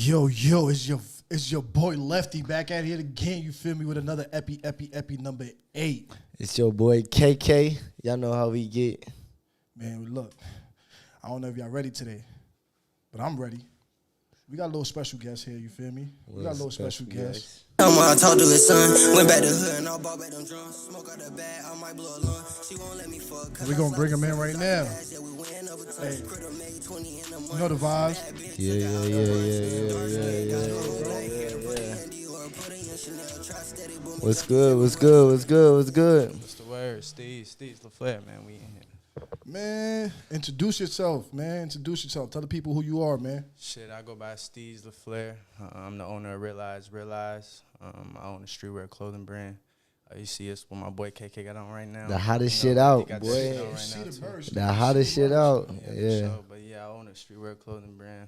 Yo, it's your boy Lefty back at here again, you feel me, with another Epi number 8. It's your boy KK. Y'all know how we get. Man, look, I don't know if y'all ready today, but I'm ready. We got a little special guest here, you feel me? We got a little special guest. I'm on talk to his son. Went back to hood and all bought back them drums. Smoke out the bag, I might blow a lung. She won't let me fuck. We're gonna bring him in right now. Hey, you know the vibes. Yeah. What's good? What's the word? Steve's LaFleur, man. We in here. Man, introduce yourself, man. Introduce yourself. Tell the people who you are, man. Shit, I go by Steve's LaFleur. I'm the owner of Realize. I own a streetwear clothing brand. You see us with my boy KK got on right now. The hottest shit out, boy. The hottest shit out. Yeah. Sure. But yeah, I own a streetwear clothing brand.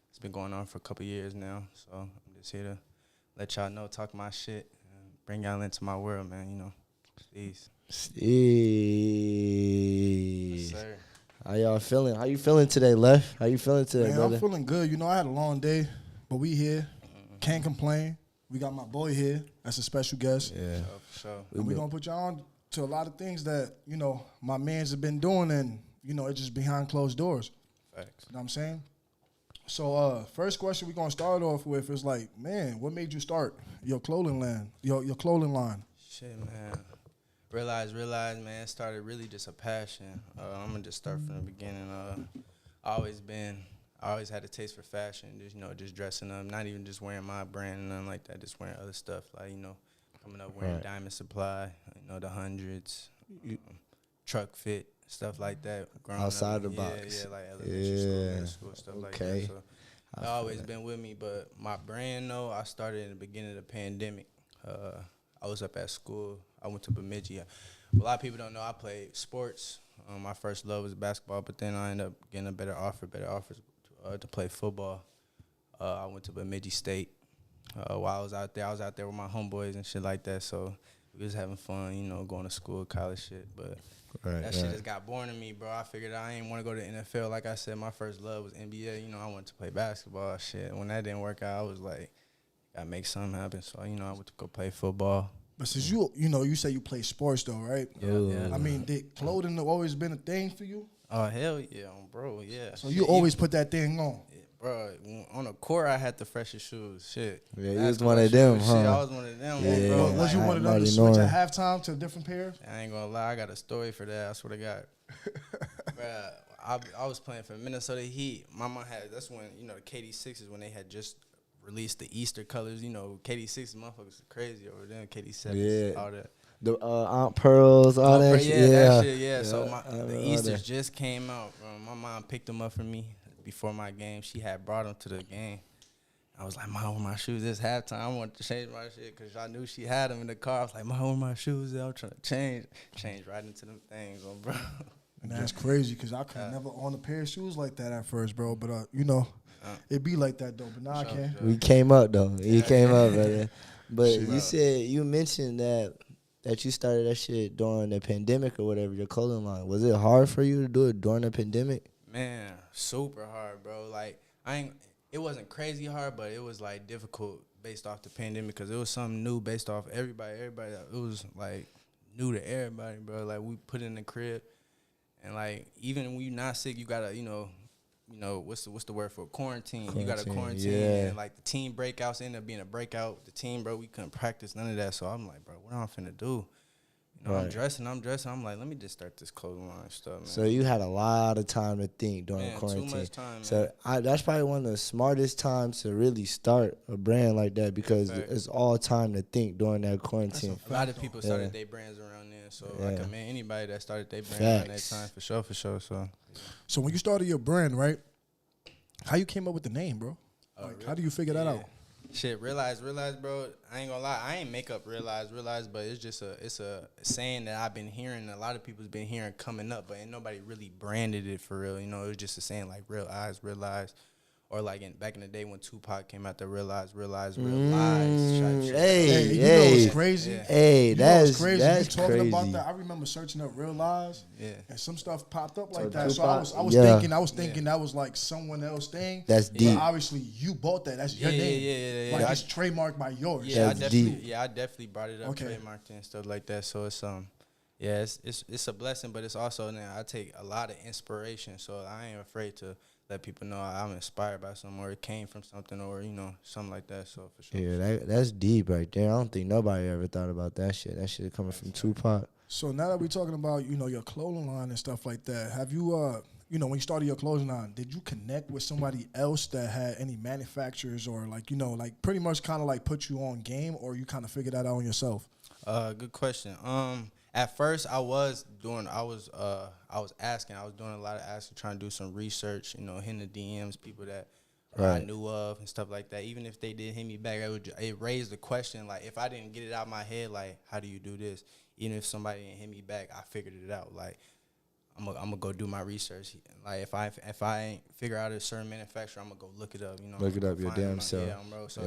It's been going on for a couple years now. So I'm just here to let y'all know, talk my shit, and bring y'all into my world, man. You know, Steve's. Yes, sir. How y'all feeling? How you feeling today, Lef? How you feeling today, Man, brother? I'm feeling good. You know, I had a long day, but we here. Can't complain. We got my boy here. That's a special guest. Yeah. For sure. And we're going to put y'all on to a lot of things that, you know, my mans have been doing and, you know, it's just behind closed doors. Facts. You know what I'm saying? So, first question we're going to start off with is like, man, what made you start your clothing line? Your clothing line? Shit, man. Realize, man, it started really just a passion. I'm going to just start from the beginning. I always had a taste for fashion, just dressing up, not even just wearing my brand and nothing like that, just wearing other stuff, like, coming up wearing Diamond Supply, the hundreds, truck fit, stuff like that. Outside the box. Yeah, like elementary school, middle school, stuff like that. So it's always been with me, but my brand, though, I started in the beginning of the pandemic. I was up at school. I went to Bemidji. A lot of people don't know I played sports. My first love was basketball, but then I ended up getting better offers to play football. I went to Bemidji State. While I was out there with my homeboys and shit like that. So we was having fun, going to school, college shit. But that shit just got boring to me, bro. I figured I ain't want to go to the NFL. Like I said, my first love was NBA. I wanted to play basketball. Shit, when that didn't work out, I was like, gotta make something happen. So I went to go play football. But since you say you play sports though, right? Yeah. I mean, did clothing always been a thing for you? Oh, hell yeah, bro, yeah. So you always put that thing on? Yeah, bro, on the court, I had the freshest shoes. Shit. Yeah, you was one of them, huh? Shit, I was one of them, yeah, bro. Was you one of them to switch at halftime to a different pair? I ain't gonna lie, I got a story for that. I swear to God. Bro, I was playing for Minnesota Heat. My mom that's when, the KD6s, when they had just released the Easter colors. KD6 motherfuckers are crazy over there. KD7s, all that. The Aunt Pearls, all that shit. Yeah, that shit, yeah. So the Easters just came out. My mom picked them up for me before my game. She had brought them to the game. I was like, Mom, where my shoes? It's halftime. I wanted to change my shit because I knew she had them in the car. I was like, Mom, where my shoes? I was trying to change right into them things, bro. And that's crazy because I could never own a pair of shoes like that at first, bro. But, it be like that, though. But now I can. We came up, though. You came up, brother. But you mentioned that you started that shit during the pandemic or whatever, your clothing line. Was it hard for you to do it during the pandemic? Man, super hard, bro. Like, it wasn't crazy hard, but it was, like, difficult based off the pandemic because it was something new based off everybody. It was, like, new to everybody, bro. Like, we put it in the crib. And, like, even when you're not sick, you got to, what's the word for quarantine? You got to quarantine. Yeah. And, like, the team breakouts ended up being a breakout with the team, bro. We couldn't practice none of that. So I'm like, bro, what am I finna do? I'm dressing. I'm like, let me just start this clothing line stuff, man. So you had a lot of time to think during quarantine. Too much time, man. So that's probably one of the smartest times to really start a brand like that because it's all time to think during that quarantine. A lot of people started their brands around then. So I commend anybody that started their brand around that time for sure. So when you started your brand, right, how you came up with the name, bro? Like, how do you figure that out? Shit, realize, bro. I ain't gonna lie, I ain't make up realize, but it's just a saying that I've been hearing. A lot of people's been hearing coming up, but ain't nobody really branded it for real. It was just a saying like realize, Or like back in the day when Tupac came out to realize. Hey, you know what's crazy? Yeah. Hey, you know that's what's crazy. that's You talking crazy. about that? I remember searching up Realize, and some stuff popped up like that. So Tupac, I was thinking that was like someone else's thing. That's deep. But obviously, you bought that. That's your name. Yeah. Like it's trademarked by yours. Yeah, That's deep. I definitely brought it up, trademarked it and stuff like that. So it's it's a blessing, but it's also now I take a lot of inspiration. So I ain't afraid to let people know I'm inspired by something, or it came from something, or something like that. So for sure. Yeah, that's deep right there. I don't think nobody ever thought about that shit. That shit coming from Tupac. So now that we're talking about your clothing line and stuff like that, have you when you started your clothing line, did you connect with somebody else that had any manufacturers or like pretty much kind of like put you on game, or you kind of figured that out on yourself? Good question. At first I was doing a lot of asking, trying to do some research, hitting the DMs, people that I knew of and stuff like that. Even if they did hit me back, it raised the question, like, if I didn't get it out of my head, like, how do you do this? Even if somebody didn't hit me back, I figured it out. Like, I'm gonna go do my research. Like, if I ain't figure out a certain manufacturer, I'm gonna go look it up. Look it up your damn self. Yeah, bro. So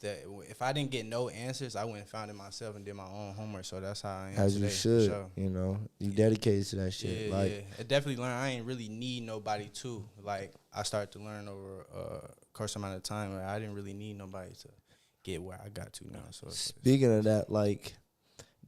if I didn't get no answers, I went and found it myself and did my own homework. So that's how I am As today, you should, for sure. You dedicated to that shit. Yeah, I definitely learned. I ain't really need nobody to. Like, I started to learn over a course amount of time. Like, I didn't really need nobody to get where I got to now. So speaking of that, like,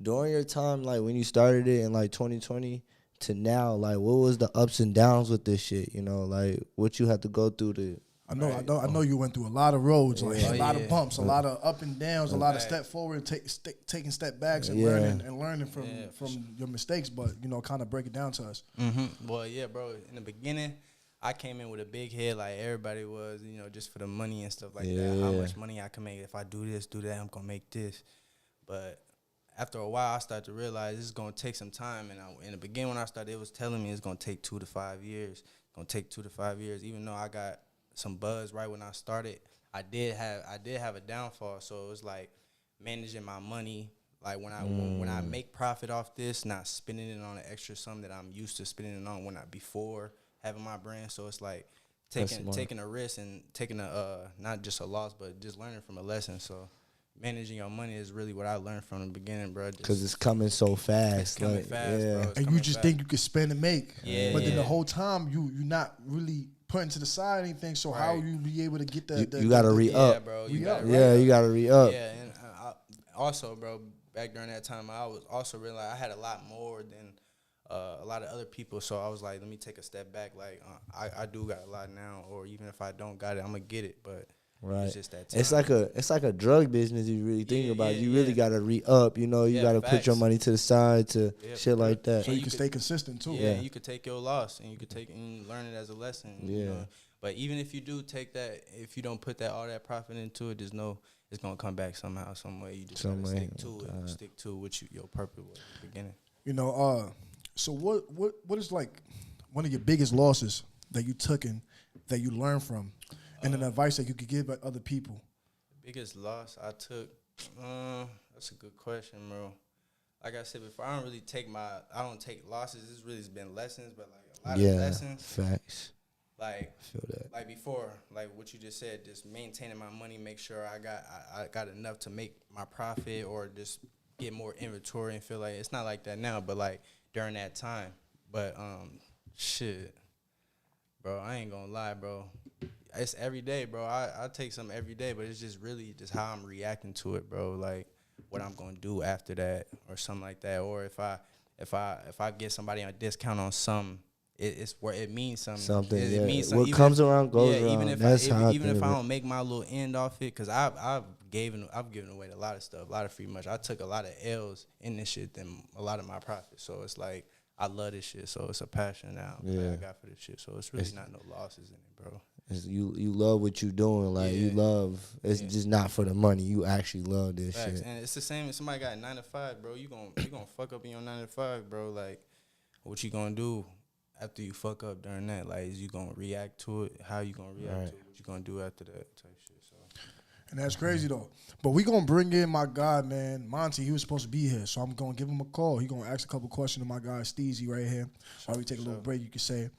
during your time, like when you started it in like 2020 to now, like, what was the ups and downs with this shit? Like what you had to go through to. I know you went through a lot of roads, like a lot of bumps, a lot of up and downs, a lot of step forward, taking step backs, and learning from your mistakes. But kind of break it down to us. Mm-hmm. Well, yeah, bro. In the beginning, I came in with a big head, like everybody was, just for the money and stuff like that. How much money I can make if I do this, do that, I'm gonna make this. But after a while, I started to realize this is gonna take some time. And in the beginning, when I started, it was telling me it's gonna take 2 to 5 years. It's gonna take 2 to 5 years, even though I got some buzz right when I started. I did have a downfall, so it was like managing my money. Like when I make profit off this, not spending it on an extra sum that I'm used to spending it on before having my brand. So it's like taking a risk and taking not just a loss, but just learning from a lesson. So managing your money is really what I learned from the beginning, bro. Because it's coming so fast. It's coming fast, bro. And you just think you can spend and make. Yeah. But then the whole time you're not really putting to the side anything. So how you be able to get that? You got to re-up. Yeah, bro. You got to re-up. Yeah, and also, bro, back during that time, I was also realizing I had a lot more than a lot of other people. So I was like, let me take a step back. Like, I do got a lot now, or even if I don't got it, I'm gonna get it. But it's just that time. It's like a drug business. If you really think about it, you really got to re-up. You got to put your money to the side to shit like that. So you can stay consistent too. Yeah, you could take your loss and you could take and learn it as a lesson. Yeah. But even if you do take that, if you don't put all that profit into it, just know it's gonna come back somehow, some way. You just gotta stick to it. Stick to what your purpose was at the beginning. So what is like one of your biggest losses that you took and that you learned from, and an advice that you could give other people? The biggest loss I took, that's a good question, bro. Like I said before, I don't take losses. This really has been lessons, but like a lot of lessons. Facts. Like, I feel that. Like before, like what you just said, just maintaining my money, make sure I got enough to make my profit or just get more inventory and feel like it's not like that now, but like during that time. But shit, bro, I ain't gonna lie, bro. It's every day, bro. I take something every day, but it's just really just how I'm reacting to it, bro. Like what I'm gonna do after that or something like that. Or if I get somebody on a discount on something, it's where it means something. It means something. What comes around goes around. Even if I don't make my little end off it, because I've given away a lot of stuff, a lot of free much. I took a lot of L's in this shit than a lot of my profits. So it's like I love this shit. So it's a passion now I got for this shit. So it's really not no losses in it, bro. You love what you're doing. Like you love. It's just not for the money. You actually love this shit. And it's the same if somebody got 9 to 5, bro. You gonna fuck up in your 9 to 5, bro. Like what you gonna do after you fuck up during that? Like, is you gonna react to it? How you gonna react to it? What you gonna do after that type shit? So, and that's crazy though. But we gonna bring in my guy, man, Monty. He was supposed to be here, so I'm gonna give him a call. He gonna ask a couple questions to my guy Steezy right here. While we take a little break, you can say.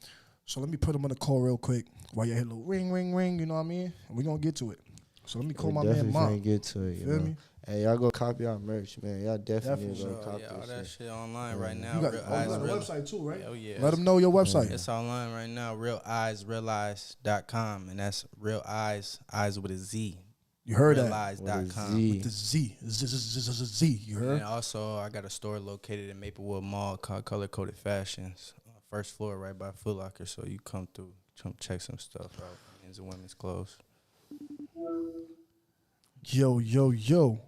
So let me put him on the call real quick while you hit a little ring, ring, ring. You know what I mean? And we're gonna get to it. So let me call my man Mom. Get to it. You feel me? Hey, y'all go copy our merch, man. Y'all definitely go copy all that shit online Yeah. right now. You got a website too, right? Oh yeah. Let them know your website. It's online right now. RealEyesRealize.com, and that's Real Eyes, eyes with a Z. You heard that? RealEyes.com. With the Z. Z. You heard? And also, I got a store located in Maplewood Mall called Color Coded Fashions. First floor, right by Foot Locker. So you come through, check some stuff out. Men's and women's clothes. Yo. Yo. Yo,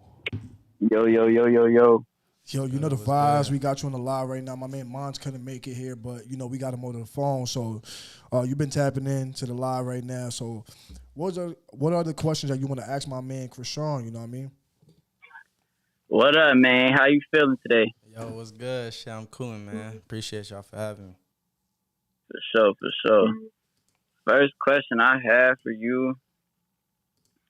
you know the vibes. We got you on the live right now. My man Mons couldn't make it here, but, you know, we got him over the phone. So you've been tapping in to the live right now. So what are the questions that you want to ask my man Kresean? You know what I mean? What up, man? How you feeling today? Yo, what's good? Shit, I'm cooling, man. Appreciate y'all for having me. For sure. First question I have for you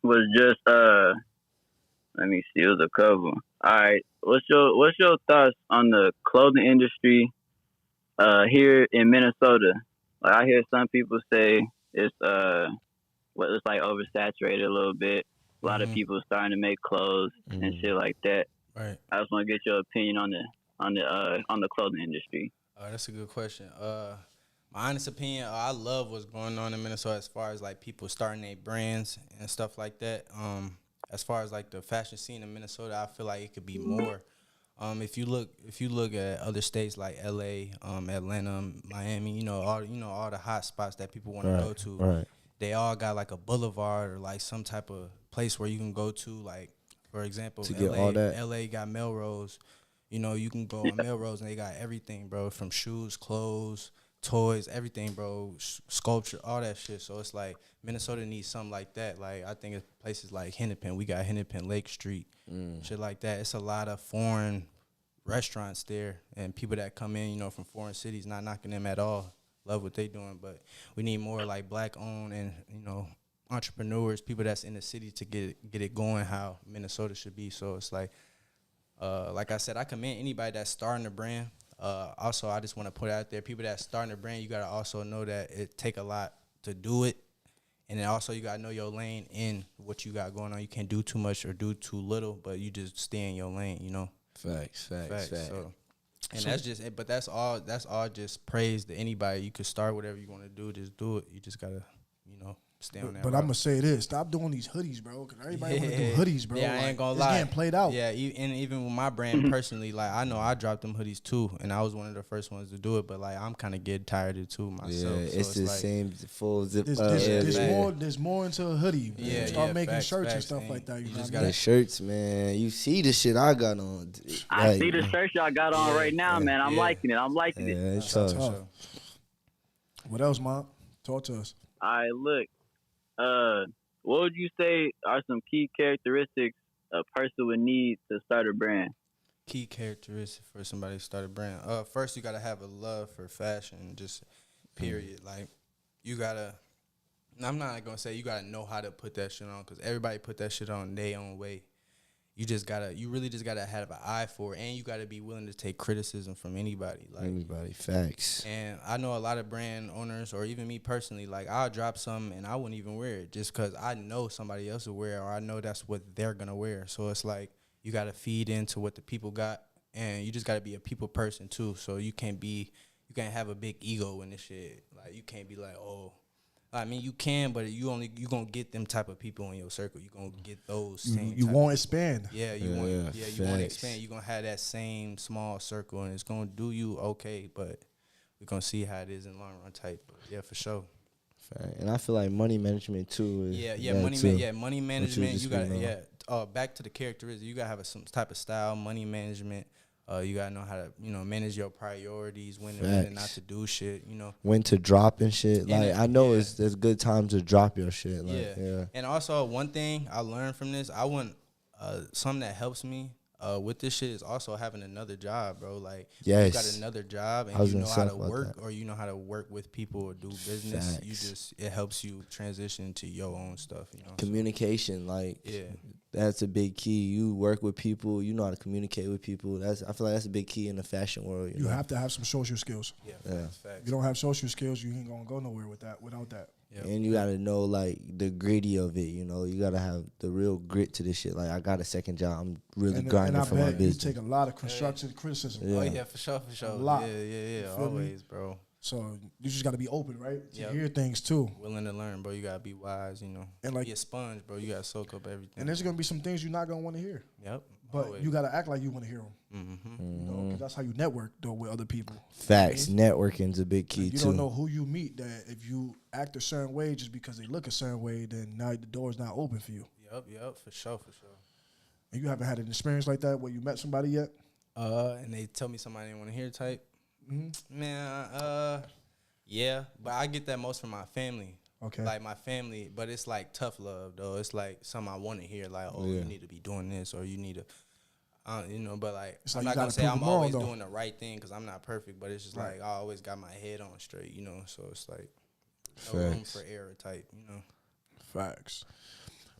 was just let me see, it was a couple. All right, what's your thoughts on the clothing industry here in Minnesota? Like, I hear some people say it's it's like oversaturated a little bit. A lot of people starting to make clothes and shit like that. Right. I just want to get your opinion on the clothing industry. That's a good question. My honest opinion, I love what's going on in Minnesota as far as like people starting their brands and stuff like that. As far as like the fashion scene in Minnesota, I feel like it could be more. If you look at other states like LA, Atlanta, Miami, all the hot spots that people want to go to. Right. They all got like a boulevard or like some type of place where you can go to. Like, for example, To get all that. LA got Melrose. You can go on Melrose and they got everything, bro, from shoes, clothes, toys, everything, bro, sculpture, all that shit. So it's like Minnesota needs something like that. Like, I think it's places like Hennepin. We got Hennepin Lake Street, shit like that. It's a lot of foreign restaurants there and people that come in, from foreign cities, not knocking them at all. Love what they doing, but we need more like black-owned and, entrepreneurs, people that's in the city to get it going how Minnesota should be. So it's like I said, I commend anybody that's starting a brand. Also, I just want to put out there, people that starting a brand, you got to also know that it take a lot to do it. And then also you got to know your lane in what you got going on. You can't do too much or do too little, but you just stay in your lane, Facts. And that's all just praise to anybody. You could start whatever you want to do, just do it. You just got to, stay on that. But I'm going to say this, stop doing these hoodies, bro, because everybody want to do hoodies, bro. Yeah, I ain't going to lie. It's getting played out. Yeah, and even with my brand personally, like, I know I dropped them hoodies too, and I was one of the first ones to do it, but, like, I'm kind of getting tired of it too myself. Yeah, so it's the like, same full zip. There's more into a hoodie. Yeah, start making shirts and stuff like that. You just got the shirts, man. You see the shit I got on. I see the shirts y'all got on right now, man. I'm liking it. Yeah, it's tough. What else, Mom? Talk to us. All right, look. What would you say are some key characteristics a person would need to start a brand? Key characteristics for somebody to start a brand. First, you got to have a love for fashion, just period. Like, you got to, I'm not going to say you got to know how to put that shit on, because everybody put that shit on their own way. You really just gotta have an eye for it, and you gotta be willing to take criticism from anybody. Facts. And I know a lot of brand owners, or even me personally, like, I'll drop something and I wouldn't even wear it just because I know somebody else will wear it, or I know that's what they're gonna wear. So it's like you gotta feed into what the people got, and you just gotta be a people person too. So you can't have a big ego in this shit. Like, you can't be like, oh. I mean, you can, but you gonna get them type of people in your circle. You gonna get those same. You won't expand. Yeah, you won't expand. You gonna have that same small circle, and it's gonna do you okay. But we're gonna see how it is in the long run type. But yeah, for sure. And I feel like money management too. Money management. You gotta back to the characteristics. You gotta have some type of style, money management. You gotta know how to, manage your priorities, when and not to do shit, when to drop and shit. Like, I know there's good times to drop your shit. Like, yeah. And also, one thing I learned from this, I want something that helps me with this shit is also having another job, bro. Like, you got another job and you know how to work, or you know how to work with people or do business. It helps you transition to your own stuff. Communication, That's a big key. You work with people. You know how to communicate with people. I feel like that's a big key in the fashion world. You have to have some social skills. Yeah. Facts. If you don't have social skills, you ain't gonna go nowhere without that. Yep. And you gotta know like the gritty of it. You know, you gotta have the real grit to this shit. Like I got a second job. I'm really grinding for my business. You take a lot of constructive criticism. Yeah. Oh yeah, for sure. A lot. Yeah. Always, bro. So you just gotta be open, right? To Yep. hear things too. Willing to learn, bro. You gotta be wise, you know. And like be a sponge, bro. You gotta soak up everything. And there's gonna be some things you're not gonna want to hear. Yep. But always. you gotta act like you want to hear them. Mm-hmm. You know, 'cause that's how you network though with other people. Facts. Networking's a big key You too. don't know who you meet. That if you act a certain way just because they look a certain way, then now the door's not open for you. Yep. For sure. And you haven't had an experience like that where you met somebody yet. And they tell me somebody didn't want to hear type. Mm-hmm. Man, yeah, but I get that most from my family. Okay. Like my family, but it's like tough love though. It's like something I want to hear, like, oh, Yeah. you need to be doing this, or you need to, you know. But like, It's I'm like not you gonna gotta say prove I'm them wrong, always though. doing the right thing because I'm not perfect. But it's just Right. like I always got my head on straight, you know. So it's like no room Facts. for error type, you know. Facts.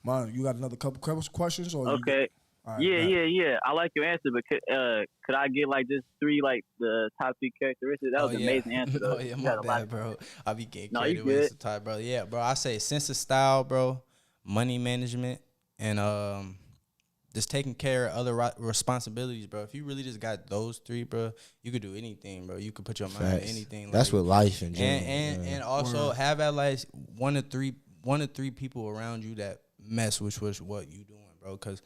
Man, you got another couple questions? Or Okay. All right, Yeah. I like your answer, but could I get like just three like the top three characteristics? That was an amazing answer. Though. Oh yeah, You my got a lot. bad, bro. I be getting No, carried you away good. sometimes, bro. Yeah, bro. I say sense of style, bro. Money management and just taking care of other responsibilities, bro. If you really just got those three, bro, you could do anything, bro. You could put your mind on Facts. anything. That's like, what life in general. and also have at least one to three people around you that mess with what you doing, bro. Because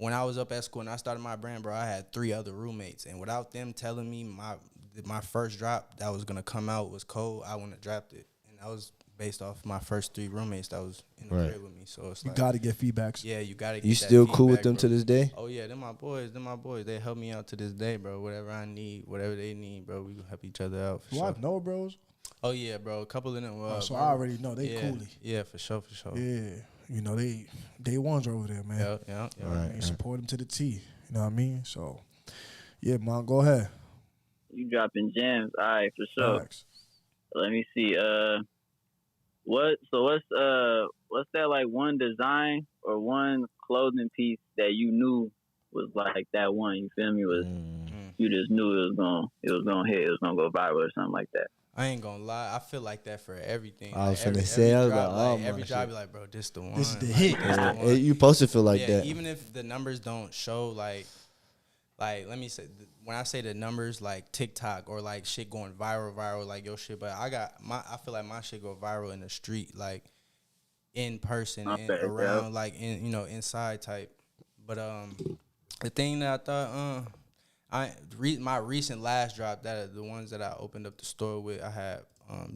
when I was up at school and I started my brand, bro, I had 3 other roommates, and without them telling me my first drop that was gonna come out was cold, I wouldn't have dropped it, and that was based off my first 3 roommates that was in the crib with me. So it's You like, gotta get feedbacks. yeah, you gotta. Get You that still cool with feedback, them bro. to this day? Oh yeah, they're my boys. They help me out to this day, bro. Whatever I need, whatever they need, bro, we gonna help each other out. For Do sure. I know, bros? Oh yeah, bro. A couple of them. So bro. I already know they yeah, coolie. Yeah, for sure. Yeah, you know they day ones are over there, man. Yeah. Right. They support them to the T. You know what I mean? So yeah, man, go ahead. You dropping gems. All right, for sure. Facts. Let me see. What's that like one design or one clothing piece that you knew was like that one? You feel me? You just knew it was gonna hit. It was gonna go viral or something like that. I ain't gonna lie. I feel like that for everything. I was like finna say, I was job, like, oh, every my job, shit. be like, bro, this the one. This is the Like, hit. this the Yeah, one. you supposed to feel like that. Even if the numbers don't show, like let me say, when I say the numbers, like TikTok or like shit going viral, like your shit. But I feel like my shit go viral in the street, like in person and around, like in inside type. But the thing that I thought, my recent last drop, that the ones that I opened up the store with, I had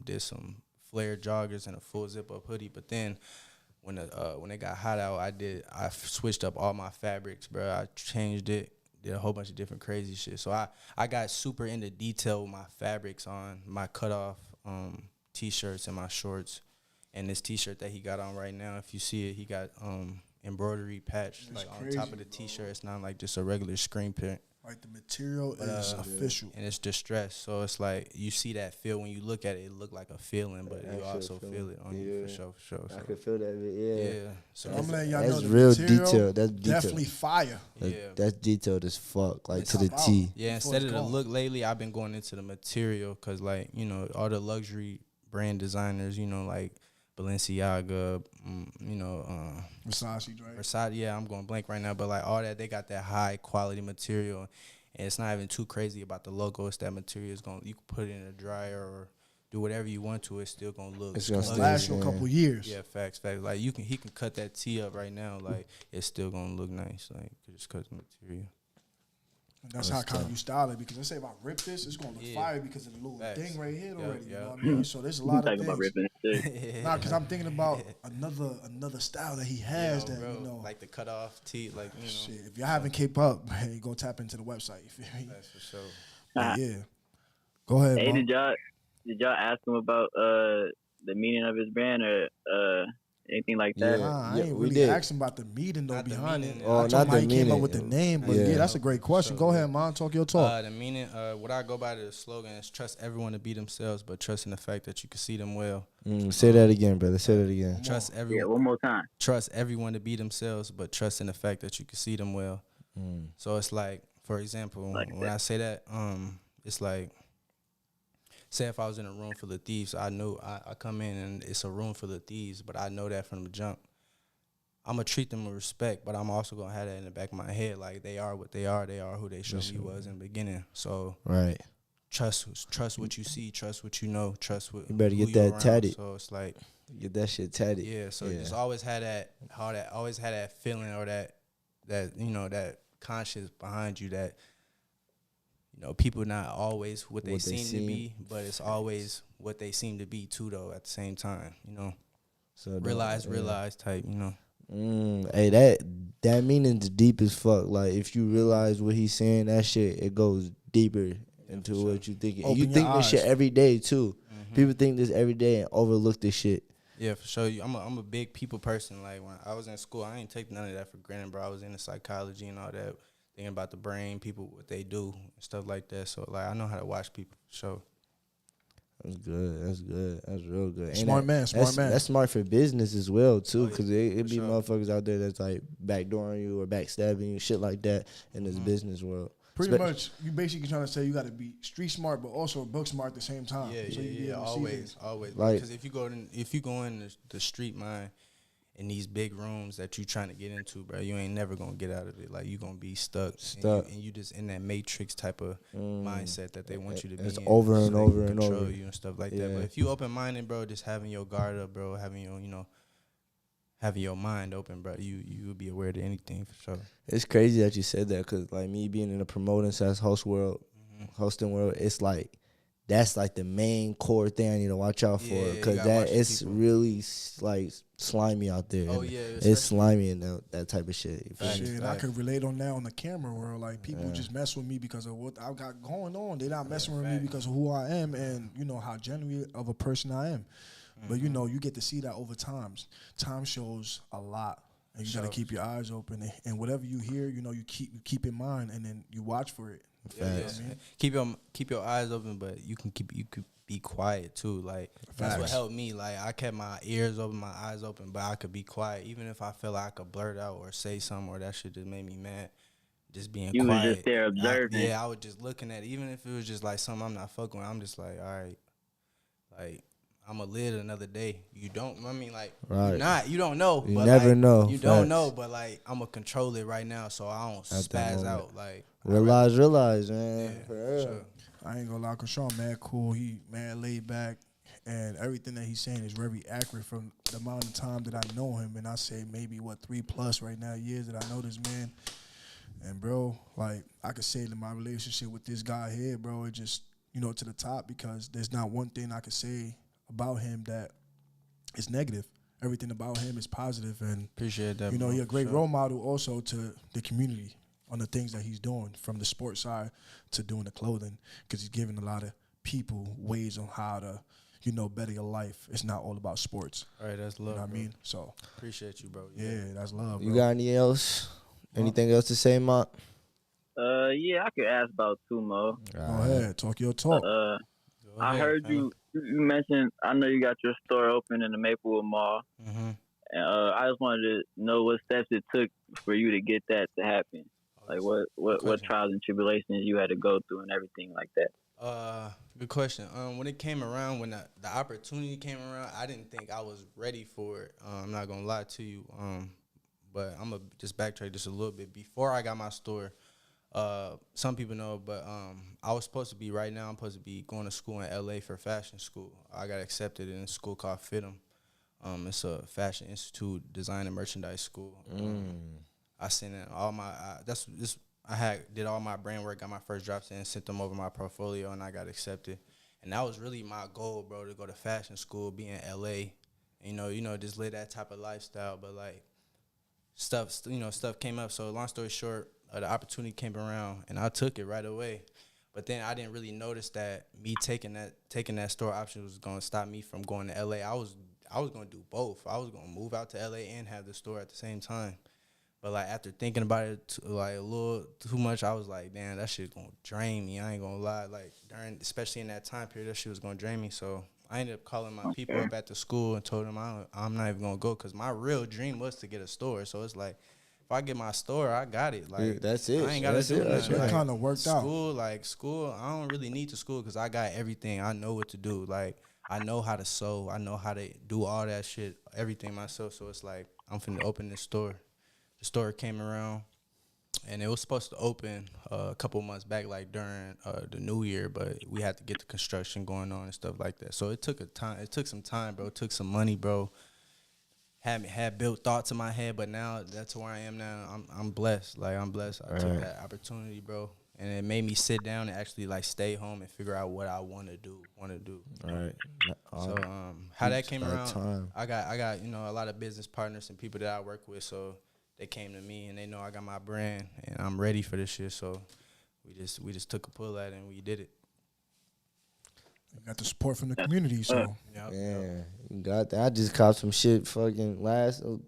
did some flare joggers and a full zip up hoodie. But then when it got hot out, I switched up all my fabrics, bro. I changed it, did a whole bunch of different crazy shit. So I got super into detail with my fabrics on my cutoff t-shirts and my shorts. And this t-shirt that he got on right now, if you see it, he got embroidery patch like on top of the t-shirt. It's not like just a regular screen print. Like the material is official. And it's distressed. So it's like you see that feel when you look at it. It look like a feeling, but you also feel it on you for sure. So, I can feel that, yeah. So I'm letting y'all know That's the real material detail. That's detail. definitely fire. That's detailed as fuck, like to the Top out. T. yeah, Before instead it's of the gone. look lately, I've been going into the material because, like, all the luxury brand designers, like Balenciaga, Versace, Drake. Versace. Yeah, I'm going blank right now, but like all that, they got that high quality material, and it's not even too crazy about the logo. It's that material is you can put it in a dryer or do whatever you want to. It's still gonna look. It's gonna It'll stay, last you a yeah. couple years. Yeah, facts. Like he can cut that tee up right now. Like it's still gonna look nice. Like just cut the material. And that's how kind of you style it, because let's say if I rip this, it's gonna look fire because of the little Facts. thing right here already. You yeah. know what I mean? So there's a lot of Talking about things. ripping it. Nah, because I'm thinking about another style that he has that, bro, like the cut off tee, like shit, if you haven't kept up, man, you go tap into the website. You feel me? That's for sure. But yeah. Go ahead, Hey, Mom. did y'all ask him about the meaning of his brand, or anything like that? Nah, I ain't we really did. asking about the meaning though Not the behind meaning. it. Oh, I not told him how the he came meaning. up with the name, but Yeah. yeah, that's a great question. Go ahead, man. Talk your talk. The meaning, what I go by the slogan is trust everyone to be themselves, but trust in the fact that you can see them well. Say that again, brother. Say that again. Trust Yeah, everyone. one more time. Trust everyone to be themselves, but trust in the fact that you can see them well. So it's like, for example, when I say that, it's like, say if I was in a room full of thieves, I know I come in and it's a room full of thieves, but I know that from the jump. I'm going to treat them with respect, but I'm also going to have that in the back of my head. Like, they are what they are. They are who they showed me was in the beginning. So Right. trust what you see, trust what you know, trust what You better who get you're that around. tatted. So it's like, Get that shit tatted. yeah, so just always had always had that feeling or that that conscience behind you that people not always what they seem to be, but it's always what they seem to be too though at the same time, So realize type, Hey, that meaning's deep as fuck. Like if you realize what he's saying, that shit it goes deeper into what you thinking. And you Open think your this shit eyes. every day too. People think this every day and overlook this shit. Yeah, for sure. I'm a big people person. Like when I was in school, I ain't take none of that for granted, bro. I was into psychology and all that, thinking about the brain, people, what they do, and stuff like that. So like I know how to watch people for sure. That's good. That's good. That's real good. Smart man. That's smart for business as well too, because it be sure. motherfuckers out there that's like backdooring you or backstabbing you, shit like that in this business world. Pretty much, you basically trying to say you got to be street smart, but also book smart at the same time. Yeah, so you be able to see things. always. Like- Because if you go in the street mind in these big rooms that you trying to get into, bro, you ain't never gonna get out of it. Like you gonna be stuck. And you just in that matrix type of mindset that they want you to be It's in. over so and they over can and control over. you and stuff like Yeah. that. But if you open minded, bro, just having your guard up, bro, having your having your mind open, bro, you will be aware of anything for sure. It's crazy that you said that, because like me being in the promoting / hosting world, it's like that's like the main core thing I need to watch out for, Yeah, you because gotta watch the it's people. really like slimy out there. Oh, And yeah, it's slimy and that type of shit. You feel me? Shit, I could relate on that on the camera world. Like people just mess with me because of what I got going on. They're not messing with me because of who I am and how genuine of a person I am. But you get to see that over time. Time shows a lot, and you got to keep your eyes open. And whatever you hear, you keep in mind, and then you watch for it. Facts. Keep your eyes open, but you could be quiet too. Like that's what helped me. Like I kept my ears open, my eyes open, but I could be quiet, even if I felt like I could blurt out or say something or that shit just made me mad. Just being You quiet. was just there observing. I was just looking at it, even if it was just like something I'm not fucking with. I'm just like, all right, like I'm gonna live another day. You don't. I mean, like Right. You don't know. You but never like, know. You don't Facts. know, but like I'm gonna control it right now, so I don't At that spaz moment. out. Like Realize, man. yeah, For real. sure. I ain't gonna lie, Kresean mad cool. He mad laid back, and everything that he's saying is very accurate from the amount of time that I know him. And I say maybe 3+ right now years that I know this man. And bro, like I could say that my relationship with this guy here, bro, it just to the top, because there's not one thing I could say about him that is negative. Everything about him is positive, and Appreciate that. he's a great role model also to the community on the things that he's doing, from the sports side to doing the clothing, because he's giving a lot of people ways on how to, better your life. It's not all about sports. All right, that's love. You know what I bro. mean? So, Appreciate you, bro. yeah, that's love, bro. You got anything else to say, Mark? Yeah, I could ask about two more. Go ahead. Talk your talk. Go I ahead, heard fella. you mentioned, I know you got your store open in the Maplewood Mall. Mm-hmm. And I just wanted to know what steps it took for you to get that to happen. Like what trials and tribulations you had to go through and everything like that. Good question. When it came around, when the opportunity came around, I didn't think I was ready for it. I'm not gonna lie to you. But I'm gonna just backtrack just a little bit. Before I got my store, some people know, but I was supposed to be I'm supposed to be going to school in LA for fashion school. I got accepted in a school called FITM. It's a fashion institute, design and merchandise school. I sent in all my did all my brand work, got my first drops in, sent them over my portfolio, and I got accepted. And that was really my goal, bro, to go to fashion school, be in LA, just live that type of lifestyle. But like stuff came up. So long story short, the opportunity came around, and I took it right away. But then I didn't really notice that me taking that store option was gonna stop me from going to LA. I was gonna do both. I was gonna move out to LA and have the store at the same time. But like after thinking about it like a little too much, I was like, damn, that shit's gonna drain me. I ain't gonna lie. Like especially in that time period, that shit was gonna drain me. So I ended up calling my people up at the school and told them I'm not even gonna go because my real dream was to get a store. So it's like, if I get my store, I got it. Like that's it. I ain't gotta do nothing. It kind of worked out. School, I don't really need to school because I got everything. I know what to do. Like I know how to sew. I know how to do all that shit, everything myself. So it's like I'm finna open this store. The store came around, and it was supposed to open a couple months back, like during the New Year, but we had to get the construction going on and stuff like that. So it took some time, bro. It took some money, bro. Had built thoughts in my head, but now that's where I am now. I'm blessed. Like I'm blessed. I took that opportunity, bro, and it made me sit down and actually like stay home and figure out what I want to do. Right. So how that came around, I got a lot of business partners and people that I work with, so they came to me and they know I got my brand and I'm ready for this shit. So we just took a pull at it and we did it. You got the support from the community, so yeah, you got that. I just caught some shit fucking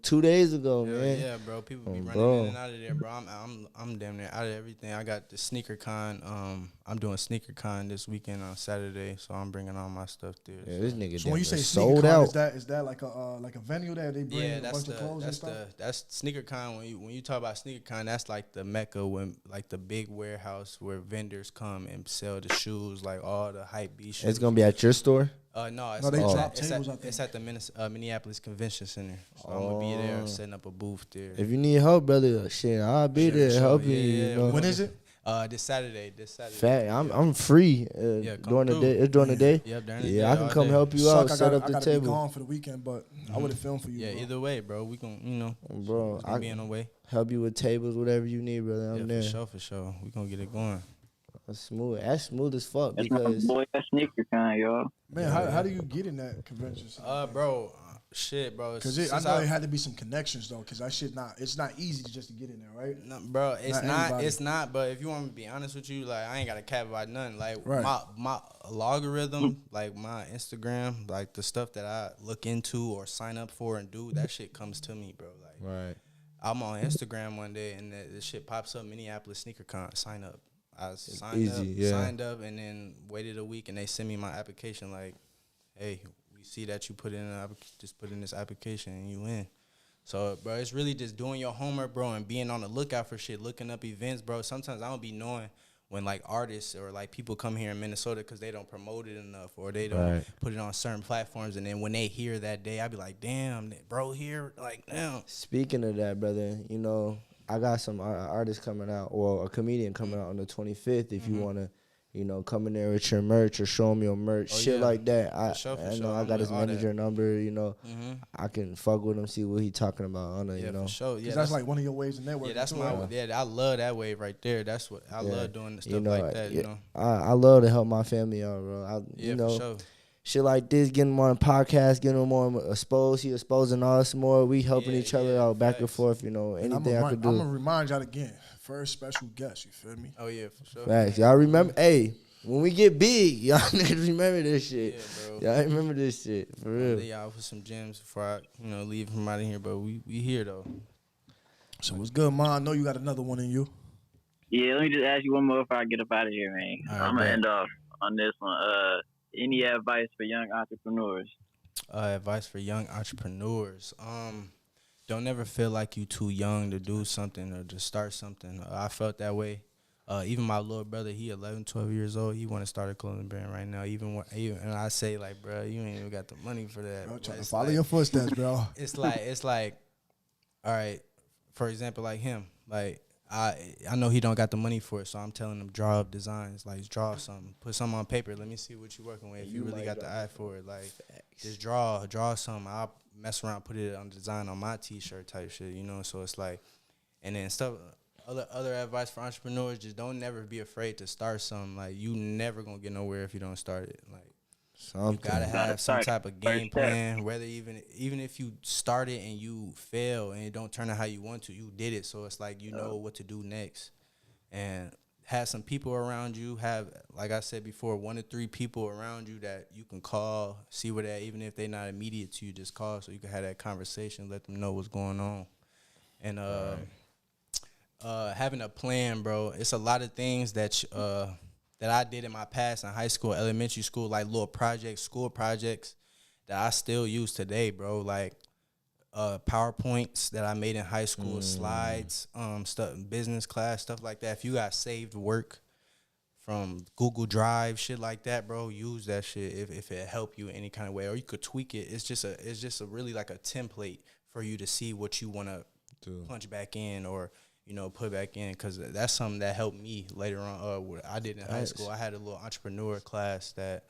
2 days ago, man. Yeah, bro. People be running in and out of there, bro. I'm damn near out of everything. I got the sneaker con. I'm doing sneaker con this weekend on Saturday, so I'm bringing all my stuff there. Yeah, this nigga. So when you say sold sneaker out, con, is that like a venue that they bring a bunch of clothes and stuff? That's sneaker con. When you talk about sneaker con, that's like the mecca when like the big warehouse where vendors come and sell the shoes, like all the hype beast shoes. It's gonna be at your store. No, it's at the Minneapolis Convention Center. So I'm gonna be there setting up a booth there. If you need help, brother, shit, I'll be there helping you. Yeah. You know? When is it? This Saturday. Fact, I'm free during the day. It's during the day. Yep, during the day. Yeah, I can come help you out, set up the I table. Be gone for the weekend, but I would have filmed for you. Yeah, bro. either way, bro. We can, bro. I be on the way. Help you with tables, whatever you need, brother. I'm there. For sure. We gonna get it going. That's smooth. That's smooth as fuck. That's because my boy, that sneaker kind, y'all. Man, how do you get in that convention? Bro, shit, bro. Because I know it had to be some connections though. Because that shit it's not easy just to get in there, right? No, bro, it's not. But if you want me to be honest with you, like I ain't got a cap about nothing. Like my logarithm, like my Instagram, like the stuff that I look into or sign up for and do, that shit comes to me, bro. Like I'm on Instagram one day and the shit pops up, Minneapolis Sneaker Con, sign up. I signed up, and then waited a week, and they sent me my application. Like, hey, we see that you put in this application, and you in. So, bro, it's really just doing your homework, bro, and being on the lookout for shit, looking up events, bro. Sometimes I don't be knowing when like artists or like people come here in Minnesota because they don't promote it enough or they don't put it on certain platforms, and then when they hear that day, I be like, damn, bro, here, like, damn. Speaking of that, brother, I got some artists coming out, or a comedian coming out on the 25th. If you want to, come in there with your merch or show them your merch, like that. I know I got his manager number. I can fuck with him, see what he talking about on it. For sure. Yeah, that's like one of your ways to network. Yeah, that's I love that way right there. That's what I love doing stuff like that. I love to help my family out, bro. For sure. Shit like this, getting them on a podcast, getting them more exposed. He exposing us more. We helping each other out back and forth. Anything I could do. I'm gonna remind y'all again. First special guest, you feel me? Oh yeah, for sure. Facts. Y'all remember? Hey, when we get big, y'all niggas remember this shit. Yeah, bro. Y'all remember this shit for real. Y'all for some gems before I, leave from out of here. But we here though. So what's good, man? I know you got another one in you. Yeah, let me just ask you one more before I get up out of here, man. I'm gonna end off on this one. Any advice for young entrepreneurs? Advice for young entrepreneurs. Don't never feel like you too young to do something or to start something. I felt that way. Even my little brother, he 11, 12 years old. He want to start a clothing brand right now. Even and I say like, bro, you ain't even got the money for that. Bro, trying to follow your footsteps, bro. It's like, all right. For example, like him, like. I know he don't got the money for it, so I'm telling him draw up designs, like draw something, put something on paper. Let me see what you working with. If you really got the eye for it, like just draw something. I'll mess around, put it on design on my T-shirt type shit, So it's like, and then stuff. Other advice for entrepreneurs: just don't never be afraid to start something. Like you never gonna get nowhere if you don't start it. Like. You gotta have some type of game plan. Whether even if you start it and you fail and it don't turn out how you want to, you did it. So it's like you know what to do next. And have some people around you. Have, like I said before, 1 to 3 people around you that you can call, see where that, even if they're not immediate to you, just call so you can have that conversation, let them know what's going on. And having a plan, bro. It's a lot of things that that I did in my past in high school, elementary school, like little projects, school projects that I still use today, bro. Like PowerPoints that I made in high school, slides, stuff, business class, stuff like that. If you got saved work from Google Drive, shit like that, bro, use that shit if it help you in any kind of way, or you could tweak it. It's just a really like a template for you to see what you want to punch back in or put back in, because that's something that helped me later on. What I did in high school, I had a little entrepreneur class that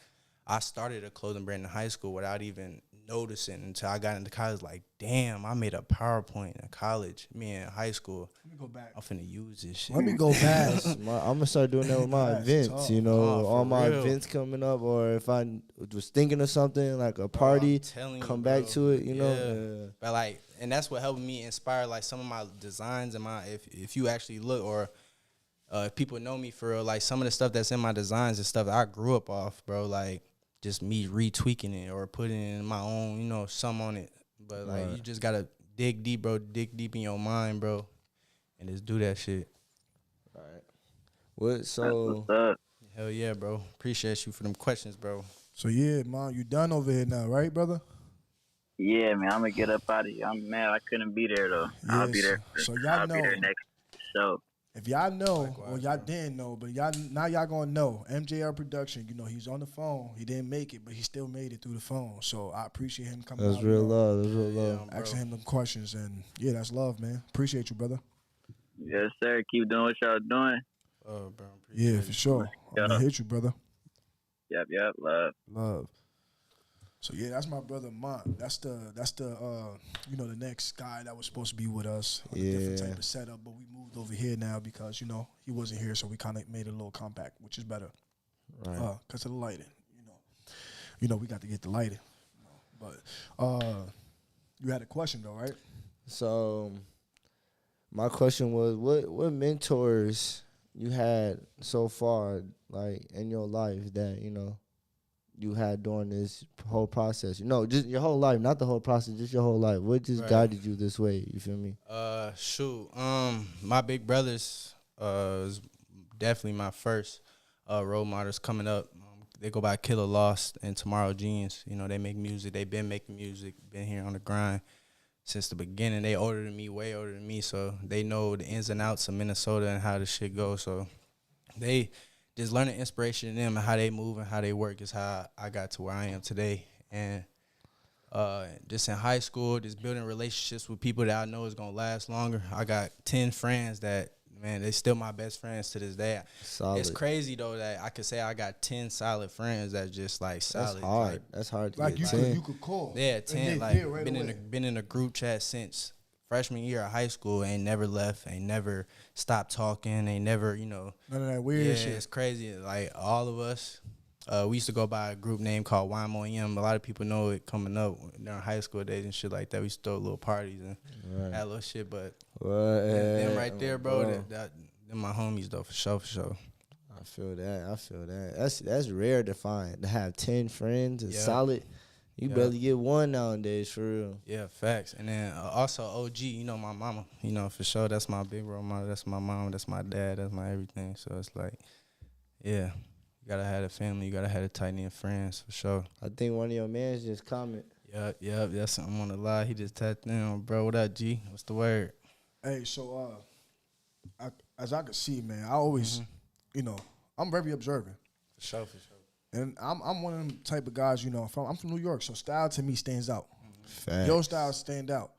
I started a clothing brand in high school without even noticing until I got into college. Like, damn, I made a PowerPoint in college. Me in high school. Let me go back. I'm finna use this shit. Let me go back. I'm gonna start doing that with my events. All my events coming up, or if I was thinking of something like a party, come back to it. Yeah. But like, and that's what helped me inspire like some of my designs and my. If you actually look, or if people know me for real, like some of the stuff that's in my designs and stuff that I grew up off, bro. Like just me retweaking it or putting in my own, some on it. But like you just gotta dig deep, bro. Dig deep in your mind, bro, and just do that shit. All right. What? So. Hell yeah, bro. Appreciate you for them questions, bro. So yeah, man, you done over here now, right, brother? Yeah, man, I'm gonna get up out of here. I'm mad I couldn't be there though. Yes. I'll be there. So y'all I'll know. be there next show. If y'all know, or y'all didn't know, but y'all gonna know. MJR Production, he's on the phone. He didn't make it, but he still made it through the phone. So I appreciate him coming out. That's real love. That's real love. Asking him them questions, and yeah, that's love, man. Appreciate you, brother. Yes, sir. Keep doing what y'all doing. Oh, bro. Yeah, for sure. I'm gonna hit you, brother. Yep. Love. So yeah, that's my brother Mont. That's the the next guy that was supposed to be with us on a different type of setup, but we moved over here now because he wasn't here, so we kind of made it a little compact, which is better, right? Because of the lighting, we got to get the lighting. But you had a question though, right? So my question was, what mentors you had so far, like in your life that you had during this whole process? Just your whole life, not the whole process, just your whole life. What just guided you this way? You feel me? My big brothers is definitely my first role models coming up. They go by Killer Lost and Tomorrow Jeans. They make music. They've been making music, been here on the grind since the beginning. They older than me, way older than me, so they know the ins and outs of Minnesota and how the shit goes. So they just learning inspiration in them and how they move and how they work is how I got to where I am today. And just in high school, just building relationships with people that I know is going to last longer. I got 10 friends that, man, they still my best friends to this day. Solid. It's crazy, though, that I could say I got 10 solid friends that just, like, solid. That's hard. That's hard to get. You could call. Yeah, 10. Like, been in a group chat since freshman year of high school, ain't never left, ain't never stopped talking, ain't never, none of that weird shit. It's crazy. Like, all of us, we used to go by a group name called YMOM. A lot of people know it coming up during high school days and shit like that. We used to throw little parties and had little shit, but them right there, bro, them my homies, though, for sure. I feel that. That's rare to find, to have 10 friends, solid. You barely get one nowadays, for real. Yeah, facts. And then also OG, my mama, for sure. That's my big role model. That's my mom. That's my dad. That's my everything. So it's like, yeah, you got to have a family. You got to have a tight-knit friends, for sure. I think one of your mans just comment. Yep. That's something on the lie. He just tapped in. Bro, what up, G? What's the word? Hey, so as I can see, man, I always, I'm very observant. For sure. And I'm one of them type of guys, I'm from New York, so style to me stands out. Facts. Your style stand out.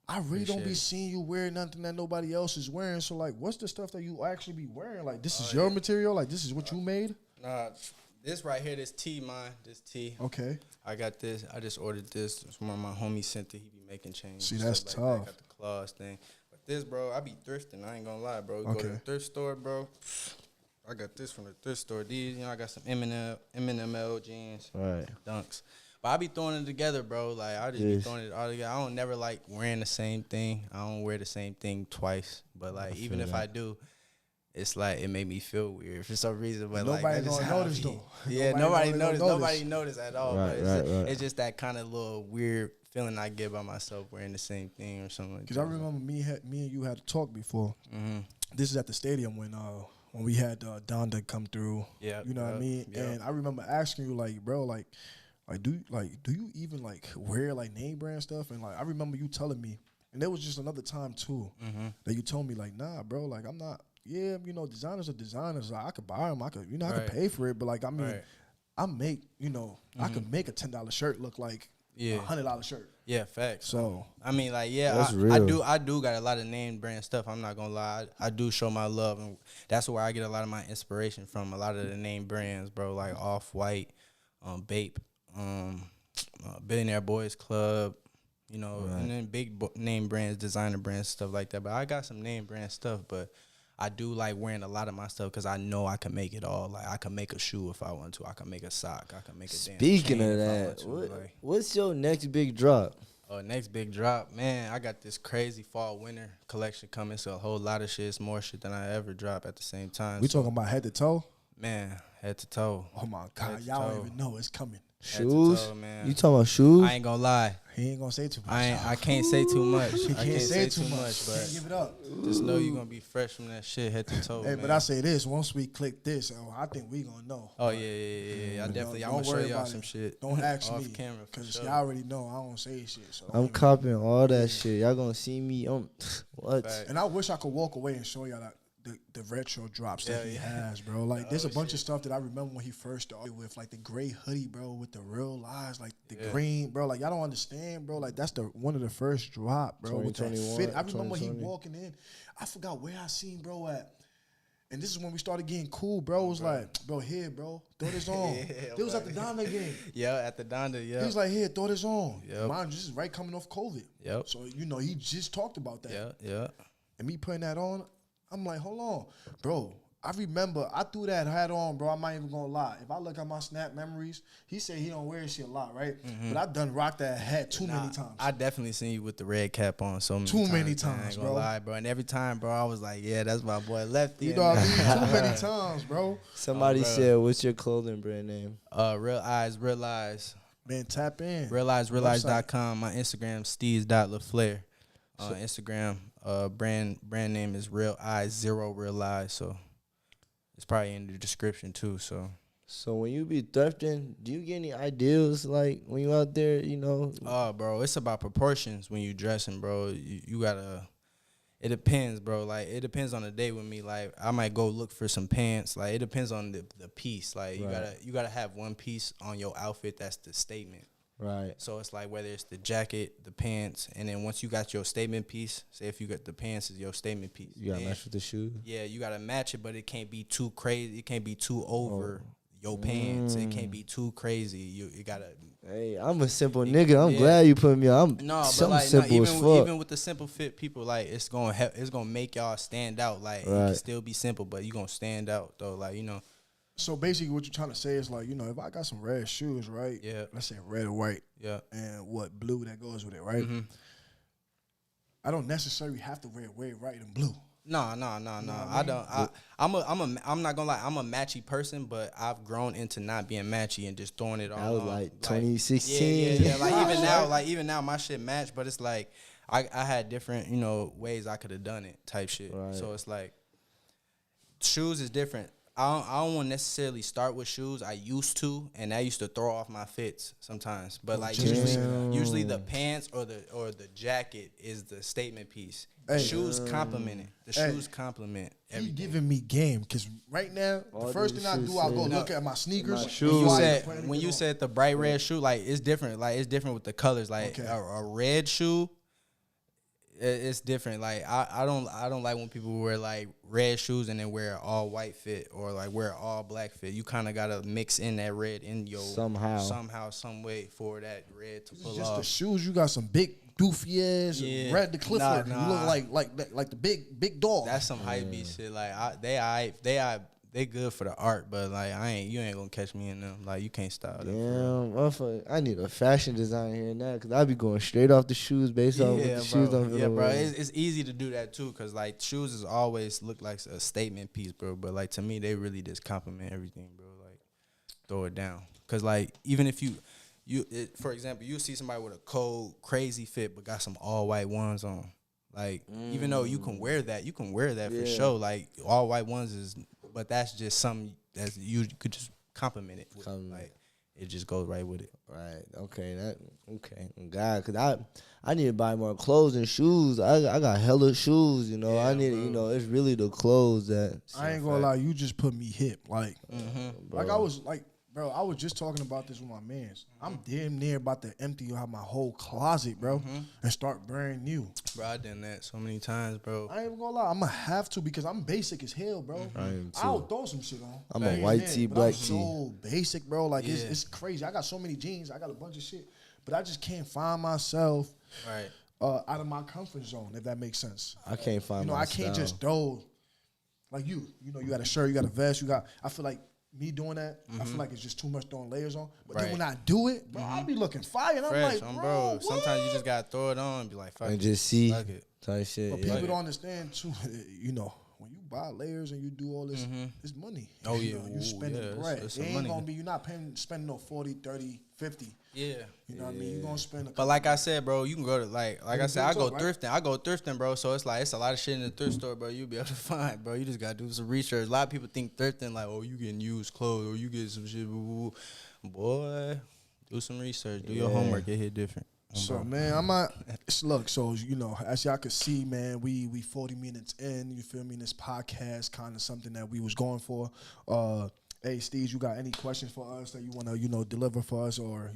I really don't be seeing you wearing nothing that nobody else is wearing. So, like, what's the stuff that you actually be wearing? Like, this is your material? Like, this is what you made? Nah, this right here, this tee, this tee. Okay. I got this. I just ordered this. It's one of my homies sent it. He be making chains. See, that's tough. I got the claws thing. But this, bro, I be thrifting. I ain't gonna lie, bro. Go to the thrift store, bro. I got this from the thrift store. These, I got some M&M jeans, Dunks. But I be throwing it together, bro. Like, I just be throwing it all together. I don't never like wearing the same thing. I don't wear the same thing twice. But, like, even if I do, it's like it made me feel weird for some reason. But like nobody gonna notice though. Yeah, nobody noticed. Nobody noticed at all. Right, but it's just that kind of little weird feeling I get by myself wearing the same thing or something. Because I remember me and you had a talk before. Mm-hmm. This is at the stadium when we had Donda come through. Yeah, you know what I mean. Yeah. And I remember asking you like, bro, like do you even like wear like name brand stuff? And like I remember you telling me, and there was just another time too that you told me like, nah, bro, like I'm not. Yeah, you know, designers are designers. Like, I could buy them. I could, I could pay for it. But like, I mean, I make, I could make a $10 shirt look like a $100 shirt. Yeah, facts. So I mean, like, I do got a lot of name brand stuff. I'm not gonna lie, I do show my love, and that's where I get a lot of my inspiration from. A lot of the name brands, bro, like Off-White, Bape, Billionaire Boys Club. And then big name brands, designer brands, stuff like that. But I got some name brand stuff, but I do like wearing a lot of my stuff because I know I can make it all. Like, I can make a shoe if I want to. I can make a sock. I can make a Speaking of that, what's your next big drop? Next big drop, man, I got this crazy fall-winter collection coming. So a whole lot of shit. It's more shit than I ever drop at the same time. We talking about head to toe? Man, head to toe. Oh, my God. Y'all don't even know it's coming. Shoes? Toe, man. You talking about shoes? I ain't gonna lie. He ain't gonna say too much. I can't say too much. I can't say too much, but can't give it up. Just know you're gonna be fresh from that shit head to toe. Hey, man. But I say this, once we click this, I think we gonna know. Oh yeah. I definitely. I'm gonna show y'all some shit. Don't ask off me, camera, because sure. y'all already know I don't say shit. So I'm copying all that shit. Y'all gonna see me on what? And I wish I could walk away and show y'all that. The retro drops that he has, bro. Like, there's a bunch of stuff that I remember when he first started with, like the gray hoodie, bro, with the real eyes, like the green, bro. Like, y'all don't understand, bro. Like, that's one of the first drop, bro. With that fit. I remember he walking in. I forgot where I seen bro at. And this is when we started getting cool, bro. It was like, bro, here, bro, throw this on. It was at the Donda game. Yeah, at the Donda, yeah. He was like, here, throw this on. Yep. Mind you, this is right coming off COVID. Yep. So, he just talked about that. Yeah. And me putting that on, I'm like, hold on, bro. I remember I threw that hat on, bro. I'm not even gonna lie. If I look at my Snap memories, he said he don't wear shit a lot, right? But I done rocked that hat too many times. I definitely seen you with the red cap on so many too many I times, ain't gonna bro. lie, bro. And every time, bro, I was like, yeah, that's my boy Lefty. You know what I mean? Too many times, bro. Somebody said, what's your clothing brand name? Real Eyes. Man, tap in. Realize.com. My Instagram, steez.laflair. Instagram, brand name is Real Eyes, Zero Real Eyes. So it's probably in the description too. So when you be thrifting, do you get any ideas like when you out there, bro, it's about proportions when you dressing, bro. You gotta. It depends, bro. Like, it depends on the day with me. Like, I might go look for some pants. Like, it depends on the piece. Like, you gotta have one piece on your outfit that's the statement. Right. So it's like whether it's the jacket, the pants, and then once you got your statement piece, say if you got the pants is your statement piece. You gotta match with the shoes. Yeah, you gotta match it, but it can't be too crazy. It can't be too over your pants. It can't be too crazy. You gotta. Hey, I'm a simple nigga. I'm glad you put me on. Even with the simple fit people, like it's gonna make y'all stand out. Like it can still be simple, but you gonna stand out though. Like So basically, what you're trying to say is like, if I got some red shoes, right? Yeah. Let's say red or white. Yeah. And what blue that goes with it, right? Mm-hmm. I don't necessarily have to wear red, white, and blue. No. I don't. I'm not gonna lie. I'm a matchy person, but I've grown into not being matchy and just throwing it all. That was like 2016. Yeah. Like even now, my shit match, but it's like I had different, ways I could have done it, type shit. Right. So it's like shoes is different. I don't want to necessarily start with shoes. I used to, and that used to throw off my fits sometimes. But like usually the pants or the jacket is the statement piece. The shoes complement it. The shoes complement everything. He giving me game because right now the first thing I do, I go look at my sneakers. My shoes. When you said the bright red shoe, like it's different. Like it's different with the colors. Like a red shoe. It's different. Like I don't like when people wear like red shoes and then wear all white fit or like wear all black fit. You kind of gotta mix in that red in your somehow, some way for that red to pull off. Just the shoes. You got some big doofy ass red the Clifford. You look like the big dog. That's some hype beast shit. Like they they good for the art, but like you ain't gonna catch me in them. Like you can't style them. Damn, motherfucker. I need a fashion designer here now because I be going straight off the shoes based on what the shoes don't feel. Yeah, bro. It's easy to do that too, cause like shoes is always look like a statement piece, bro. But like to me, they really just compliment everything, bro. Like throw it down, cause like even if for example, you see somebody with a cold, crazy fit, but got some all white ones on. Like even though you can wear that for sure. Like all white ones but that's just something that you could just compliment it with. Like it just goes right with it. Right. Okay. God, cause I need to buy more clothes and shoes. I got hella shoes. You know. Yeah, I need. Bro. You know, it's really the clothes that. I ain't gonna lie. You just put me hip. Like, like I was like. Bro, I was just talking about this with my mans. I'm damn near about to empty out my whole closet, bro, and start brand new. Bro, I done that so many times, bro. I ain't even gonna lie. I'm gonna have to because I'm basic as hell, bro. I'll throw some shit on. I'm a white tee, black tee. So basic, bro. Like, it's crazy. I got so many jeans. I got a bunch of shit. But I just can't find myself out of my comfort zone, if that makes sense. I can't find myself. I can't just throw, like you know, you got a shirt, you got a vest, I feel like, me doing that, I feel like it's just too much throwing layers on. But then when I do it, bro, I'll be looking fire. And fresh, I'm like, bro, sometimes you just gotta throw it on and be like, fuck and it. just see it. Type shit. But people don't understand too. You know, when you buy layers and you do all this, it's money. Oh yeah, you spending bread. It's it ain't money. gonna be. You're not spending no 40, 30, 50. Yeah. You know what I mean? You're gonna spend. But like I said, bro, you can go to like I said, I go thrifting, bro. So it's like it's a lot of shit in the thrift store, bro. You'll be able to find, bro. You just gotta do some research. A lot of people think thrifting like, oh, you getting used clothes or you get some shit. Boy, do some research. Do your homework. Get hit different. So man, look. So you know, as y'all can see, man, we 40 minutes in. You feel me? In this podcast, kind of something that we was going for. Hey, Steve, you got any questions for us that you want to, deliver for us or,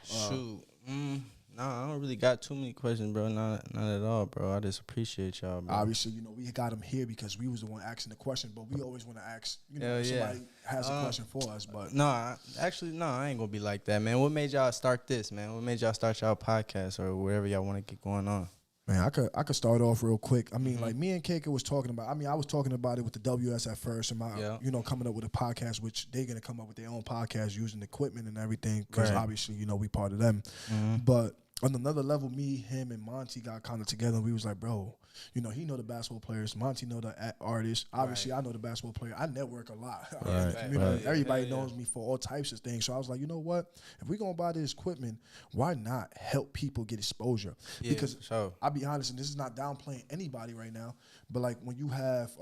Shoot. Nah, I don't really got too many questions, bro. Not at all, bro. I just appreciate y'all, bro. Obviously, we got them here because we was the one asking the question, but we always want to ask, somebody has a question for us. But no, I ain't going to be like that, man. What made y'all start this, man? What made y'all start y'all podcast or wherever y'all want to get going on? Man, I could start off real quick. I mean, like me and Keika was talking about. I mean, I was talking about it with the WS at first, and coming up with a podcast, which they're gonna come up with their own podcast using equipment and everything, because obviously, we part of them. But on another level, me, him, and Monty got kind of together, and we was like, bro, he know the basketball players. Monty know the artists. Obviously, I know the basketball player. I network a lot. Everybody knows me for all types of things. So I was like, you know what? If we're going to buy this equipment, why not help people get exposure? Because I'll be honest, and this is not downplaying anybody right now, but like when you have,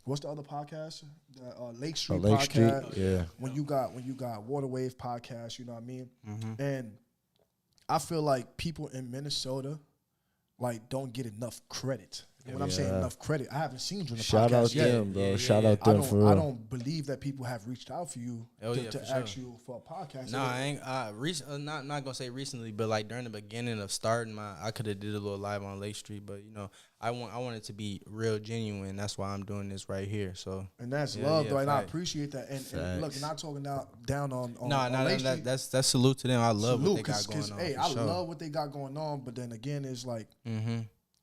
what's the other podcast? The Lake Street podcast. Street, yeah. When you got Water Wave podcast, you know what I mean? And I feel like people in Minnesota don't get enough credit. And when I'm saying enough credit, I haven't seen you in the Shout podcast out yet. them, bro. Shout out them for real. I don't believe that people have reached out for you to ask you for a podcast. No, I ain't. Not gonna say recently, but like during the beginning of starting I could have did a little live on Lake Street, but I want it to be real genuine. That's why I'm doing this right here. So and that's love, though, and I appreciate that. And look, not talking down on Lake Street. That's salute to them. I love what they got going on. Hey, I love what they got going on, but then again, it's like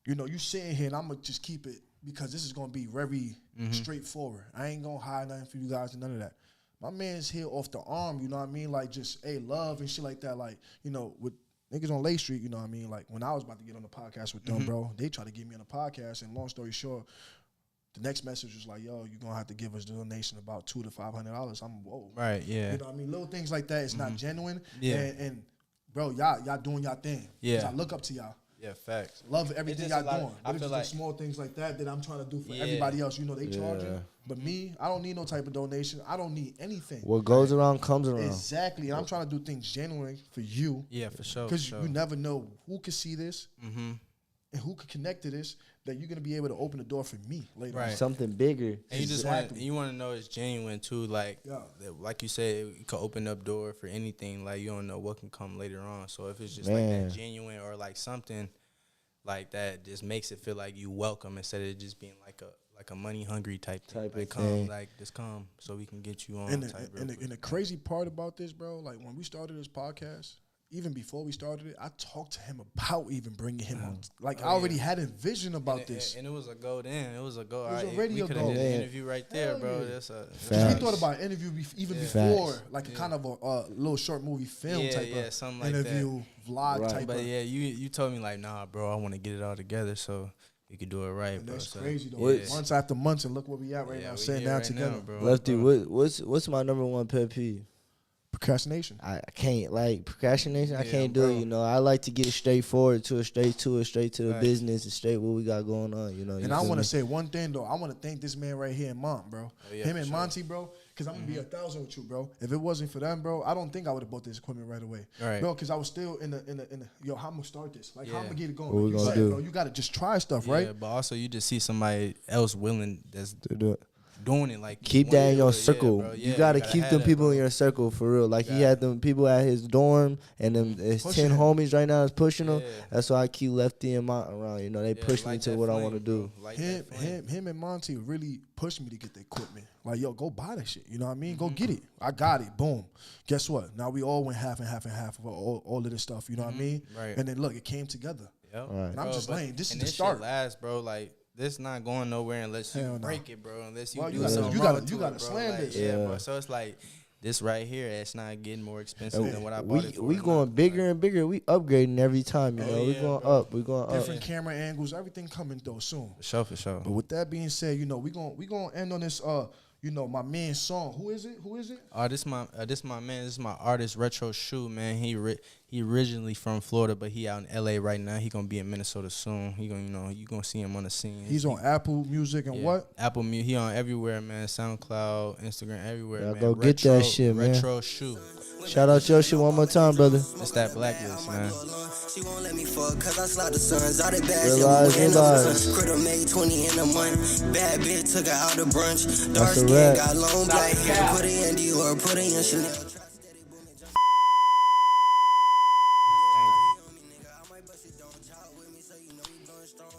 you sitting here, and I'm gonna just keep it because this is gonna be very straightforward. I ain't gonna hide nothing for you guys and none of that. My man's here off the arm, you know what I mean? Like just love and shit like that. Like with niggas on Lake Street, you know what I mean? Like when I was about to get on the podcast with them, bro, they tried to get me on the podcast, and long story short, the next message was like, yo, you're gonna have to give us a donation about $200 to $500. I'm whoa. Right, yeah. You know what I mean? Little things like that, it's not genuine. Yeah. And bro, y'all doing y'all thing. Yeah. I look up to y'all. Yeah, facts. Love everything y'all doing. But it's just small things like that I'm trying to do for everybody else. They charging. But me, I don't need no type of donation. I don't need anything. What goes around comes around. Exactly. And I'm trying to do things genuine for you. Yeah, for sure. Because you never know who can see this and who can connect to this, that you're going to be able to open the door for me later on. Something bigger. And you just want to know it's genuine too. Like you said, it could open up door for anything. Like you don't know what can come later on. So if it's just like that genuine or like something like that, just makes it feel like you welcome instead of just being like a money hungry type thing. Like come, just come so we can get you on. And the crazy part about this, bro, like when we started this podcast, even before we started it, I talked to him about even bringing him on. Like, I already had a vision about this. And it was a go then. It was a go. It was already a go. We could have did an interview right there, bro. Yeah. That's a we thought about an interview even before, like a kind of a little short movie film type of something like interview, vlog type but of. yeah, you told me like, nah, bro, I want to get it all together so we could do it right, And bro. that's So, crazy though. Months after months, and look where we at right now, sitting down together, bro. Lefty, what's my number one pet peeve? Procrastination. I can't procrastination. I can't do it. You know, I like to get straight forward to it, straight to the business, and straight what we got going on. You know. And I want to say one thing though. I want to thank this man right here, Mont, bro. Him and Monty, bro. Because I'm gonna be 1,000 with you, bro. If it wasn't for them, bro, I don't think I would have bought this equipment right away, bro. Because I was still in the yo, how I'm gonna start this? Like, how I'm gonna get it going? What we gonna do? Bro, you gotta just try stuff, right? Yeah, but also you just see somebody else willing that's to do it. Doing it, like keep that in your circle. You gotta keep them people in your circle for real. Like he had them people at his dorm, and them his 10 homies right now is pushing him. That's why I keep Lefty and Mont around. You know, they push me to what I want to do. Like him and Monty really pushed me to get the equipment. Like, yo, go buy that shit. You know what I mean? Go get it. I got it. Boom. Guess what? Now we all went half and half and half of all of this stuff. You know what I mean? Right. And then look, it came together. Yep. Right. And I'm just saying, this is the shit start. Last, bro. Like, this not going nowhere unless you break it, bro. Unless you do something you gotta slam this. Yeah, bro. So it's like this right here. It's not getting more expensive than what I bought it for. We going bigger and bigger. We upgrading every time. You know, we going up. We going up. Different camera angles. Everything coming though soon. For sure. But with that being said, you know, we gonna end on this. You know, my man's song. Who is it? Oh, this my man. This is my artist, Retro Shoe, man. He originally from Florida, but he out in LA right now. He gonna be in Minnesota soon. He gonna you gonna see him on the scene. He's on Apple Music and what? Apple Music. He on everywhere, man. SoundCloud, Instagram, everywhere, man. Go get that shit, man. Retro Shoe. Shout out your shit one more time, brother. It's that Blacklist, man. She won't let me fuck cause I slide the sons out of bad Realize. Critter made 20 in a month. Bad bitch took her out to brunch. Dark That's a skin wrap. got long black hair. Put it in Dior, put it in Chanel. I might bust it, don't talk with me, so you know we going strong.